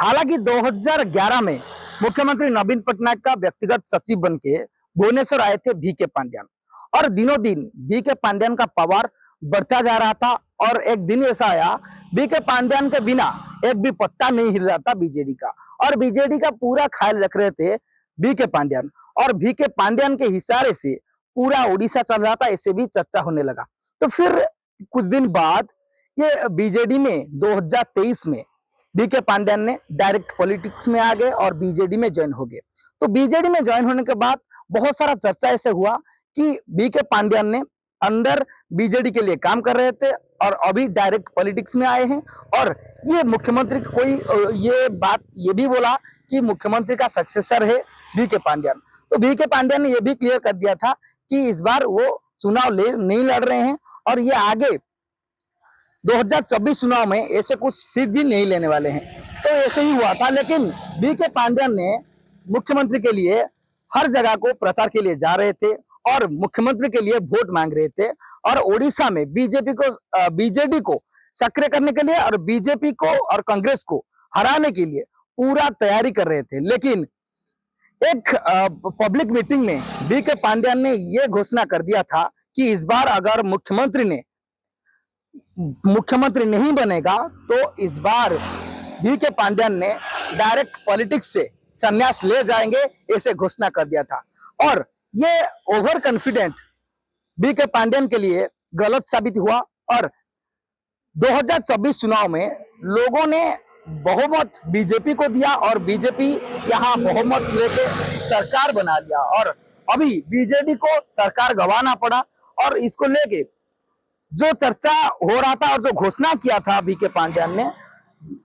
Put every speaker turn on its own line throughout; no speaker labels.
हालांकि 2011 में मुख्यमंत्री नवीन पटनायक का व्यक्तिगत सचिव बनके भुवनेश्वर आए थे बीके पांड्यान। और दिनों दिन बीके पांड्यान का पावर बढ़ता जा रहा था। और एक दिन ऐसा आया, बीके पांड्यान के बिना एक भी पत्ता नहीं हिल रहा था बीजेडी का। और बीजेडी का पूरा ख्याल रख रहे थे बीके पांड्यान। और बीके पांड्यान के इशारे से पूरा उड़ीसा चल रहा था, ऐसे भी चर्चा होने लगा। तो फिर कुछ दिन बाद ये बीजेडी में 2023 में बीके पांड्यान ने डायरेक्ट पॉलिटिक्स में आ गए और बीजेडी में ज्वाइन हो गए। तो बीजेडी में ज्वाइन होने के बाद बहुत सारा चर्चा ऐसे हुआ कि बीके पांड्यान ने अंदर बीजेडी के लिए काम कर रहे थे और अभी डायरेक्ट पॉलिटिक्स में आए हैं। और ये मुख्यमंत्री कोई ये बात ये भी बोला कि मुख्यमंत्री का सक्सेसर है बीके पांड्यान। तो बीके पांड्यान ने ये भी क्लियर कर दिया था कि इस बार वो चुनाव नहीं लड़ रहे हैं और ये आगे 2024 चुनाव में ऐसे कुछ सीट भी नहीं लेने वाले हैं। तो ऐसे ही हुआ था, लेकिन बीके पांड्यान ने मुख्यमंत्री के लिए हर जगह को प्रचार के लिए जा रहे थे और मुख्यमंत्री के लिए वोट मांग रहे थे। और ओडिशा में बीजेडी को सक्रिय करने के लिए और बीजेपी को और कांग्रेस को हराने के लिए पूरा तैयारी कर रहे थे। लेकिन एक पब्लिक मीटिंग में बीके पांड्यान ने यह घोषणा कर दिया था कि इस बार अगर मुख्यमंत्री नहीं बनेगा तो इस बार बीके पांड्यान ने डायरेक्ट पॉलिटिक्स से संन्यास ले जाएंगे, ऐसे घोषणा कर दिया था। और ये ओवर कॉन्फिडेंट बीके पांड्यान के लिए गलत साबित हुआ। और 2024 चुनाव में लोगों ने बहुमत बीजेपी को दिया और बीजेपी यहां बहुमत लेके सरकार बना लिया। और अभी बीजेडी को सरकार गंवाना पड़ा। और इसको लेके जो चर्चा हो रहा था और जो घोषणा किया था बीके पांड्यान ने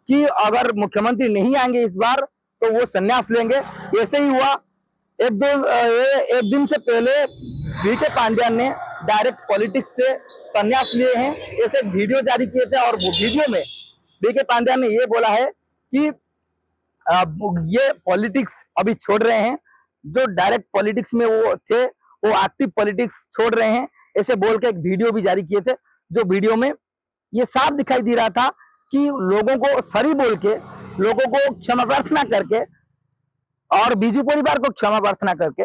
कि अगर मुख्यमंत्री नहीं आएंगे इस बार तो वो संन्यास लेंगे, ऐसे ही हुआ। एक दिन से पहले बीके पांड्यान ने डायरेक्ट पॉलिटिक्स से संन्यास लिए हैं, ऐसे वीडियो जारी किए थे। और वो वीडियो में बीके पांड्यान ने ये बोला है कि ये पॉलिटिक्स अभी छोड़ रहे हैं, जो डायरेक्ट पॉलिटिक्स में वो थे वो एक्टिव पॉलिटिक्स छोड़ रहे हैं, ऐसे बोल के एक वीडियो भी जारी किए थे। जो वीडियो में ये साफ दिखाई दे रहा था कि लोगों को सॉरी बोल के, लोगों को क्षमा प्रार्थना करके और बीजू परिवार को क्षमा प्रार्थना करके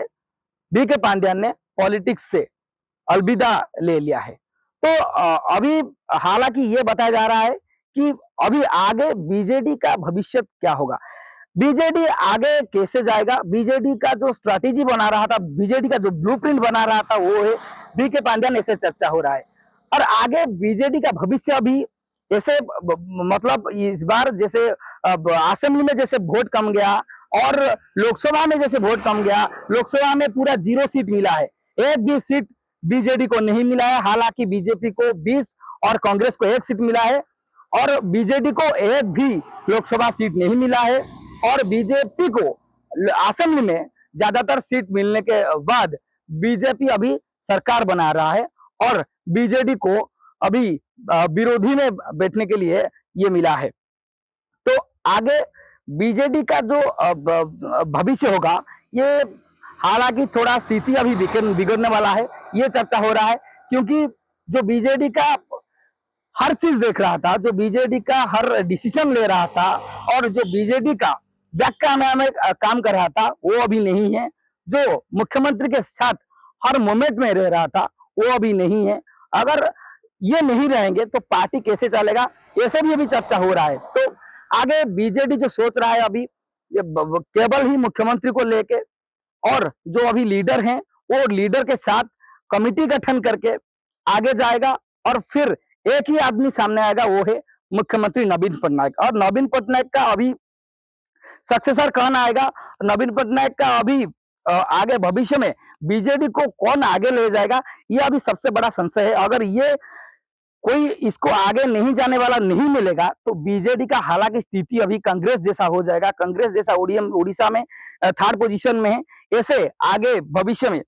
बीके पांड्यान ने पॉलिटिक्स से अलविदा ले लिया है। तो अभी हालांकि ये बताया जा रहा है कि अभी आगे बीजेडी का भविष्य क्या होगा, बीजेडी आगे कैसे जाएगा। बीजेडी का जो स्ट्रैटेजी बना रहा था, बीजेडी का जो ब्लूप्रिंट बना रहा था वो है बीके पांड्यान, ऐसे चर्चा हो रहा है। और आगे बीजेडी का भविष्य अभी ऐसे मतलब इस बार जैसे असेंबली में जैसे वोट कम गया और लोकसभा में जैसे वोट कम गया, लोकसभा में पूरा 0 सीट मिला है, एक भी सीट बीजेडी को नहीं मिला है। हालांकि बीजेपी को 20 और कांग्रेस को 1 सीट मिला है और बीजेडी को एक भी लोकसभा सीट नहीं मिला है। और बीजेपी को असेंबली में ज्यादातर सीट मिलने के बाद बीजेपी अभी सरकार बना रहा है और बीजेडी को अभी विरोधी में बैठने के लिए ये मिला है। तो आगे बीजेडी का जो भविष्य होगा, ये हालांकि थोड़ा स्थिति अभी बिगड़ने वाला है, ये चर्चा हो रहा है। क्योंकि जो बीजेडी का हर चीज देख रहा था, जो बीजेडी का हर डिसीजन ले रहा था और जो बीजेडी का बैकग्राउंड में काम कर रहा था वो अभी नहीं है। जो मुख्यमंत्री के साथ हर मोमेंट में रह रहा था वो अभी नहीं है। अगर ये नहीं रहेंगे तो पार्टी कैसे चलेगा, ऐसे भी अभी चर्चा हो रहा है। तो आगे बीजेडी जो सोच रहा है अभी ये केवल ही मुख्यमंत्री को लेके, और जो अभी लीडर हैं वो लीडर के साथ कमिटी गठन करके आगे जाएगा। और फिर एक ही आदमी सामने आएगा, वो है मुख्यमंत्री नवीन पटनायक। और नवीन पटनायक का अभी सक्सेसर कौन आएगा, नवीन पटनायक का अभी आगे भविष्य में बीजेडी को कौन आगे ले जाएगा, ये अभी सबसे बड़ा संशय है। अगर ये कोई इसको आगे नहीं जाने वाला नहीं मिलेगा तो बीजेडी का हालांकि स्थिति अभी कांग्रेस जैसा हो जाएगा। कांग्रेस जैसा उड़ीसा में 3rd पोजीशन में है, ऐसे आगे भविष्य में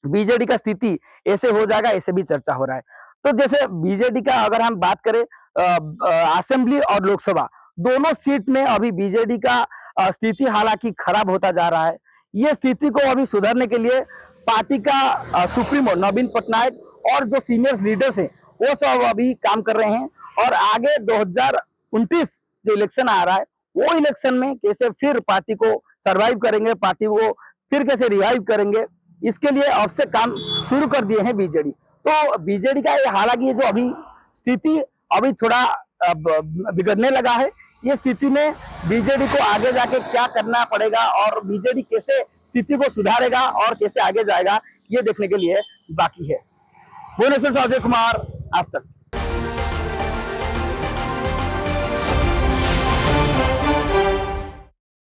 बीजेडी का स्थिति ऐसे हो जाएगा, ऐसे भी चर्चा हो रहा है। तो जैसे बीजेडी का अगर हम बात करें असेंबली और लोकसभा दोनों सीट में अभी बीजेडी का स्थिति हालांकि खराब होता जा रहा है। ये स्थिति को अभी सुधारने के लिए पार्टी का सुप्रीमो नवीन पटनायक और जो सीनियर लीडर्स हैं वो सब अभी काम कर रहे हैं। और आगे 2029 जो इलेक्शन आ रहा है वो इलेक्शन में कैसे फिर पार्टी को सरवाइव करेंगे, पार्टी को फिर कैसे रिवाइव करेंगे, इसके लिए अब से काम शुरू कर दिए हैं बीजेडी। तो बीजेडी का हालांकि ये जो अभी स्थिति अभी थोड़ा बिगड़ने लगा है, ये स्थिति में बीजेडी को आगे जाके क्या करना पड़ेगा और बीजेडी कैसे स्थिति को सुधारेगा और कैसे आगे जाएगा, ये देखने के लिए बाकी है। भुवनेश्वर से अजय कुमार, आज तक।